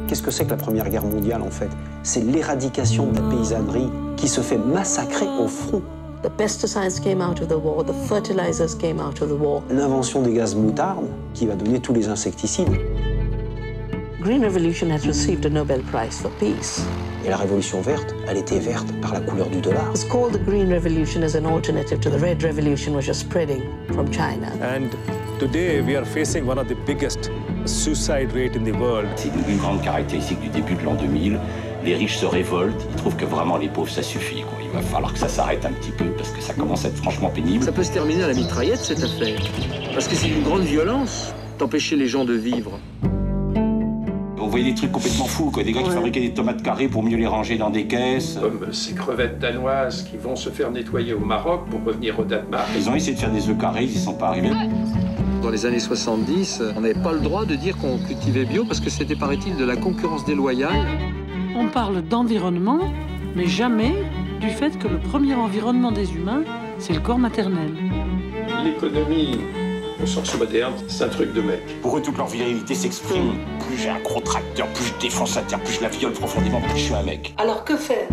Qu'est-ce que c'est que la Première Guerre mondiale, en fait? C'est l'éradication de la paysannerie qui se fait massacrer au front. The pesticides came out of the war, the fertilizers came out of the war. L'invention des gaz moutarde qui va donner tous les insecticides. Green Revolution has received a Nobel Prize for Peace. Et la Révolution verte, elle était verte par la couleur du dollar. It's called the Green Revolution as an alternative to the Red Revolution which is spreading from China. And today we are facing one of the biggest suicide rate in the world. C'est une grande caractéristique du début de l'an 2000. Les riches se révoltent, ils trouvent que vraiment les pauvres ça suffit, quoi. Il va falloir que ça s'arrête un petit peu parce que ça commence à être franchement pénible. Ça peut se terminer à la mitraillette cette affaire. Parce que c'est une grande violence d'empêcher les gens de vivre. On voyait des trucs complètement fous, quoi. Des gars qui fabriquaient des tomates carrées pour mieux les ranger dans des caisses. Comme ces crevettes danoises qui vont se faire nettoyer au Maroc pour revenir au Danemark. Ils ont essayé de faire des œufs carrés, ils n'y sont pas arrivés. Dans les années 70, on n'avait pas le droit de dire qu'on cultivait bio parce que c'était, paraît-il, de la concurrence déloyale. On parle d'environnement, mais jamais du fait que le premier environnement des humains, c'est le corps maternel. L'économie, au sens moderne, c'est un truc de mec. Pour eux, toute leur virilité s'exprime. Plus j'ai un gros tracteur, plus je défonce la terre, plus je la viole profondément, plus je suis un mec. Alors que faire?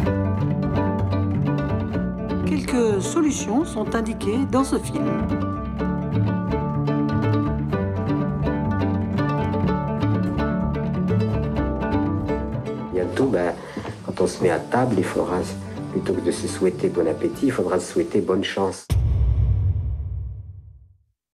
Quelques solutions sont indiquées dans ce film. Bientôt, quand on se met à table, il faudra, plutôt que de se souhaiter bon appétit, il faudra se souhaiter bonne chance.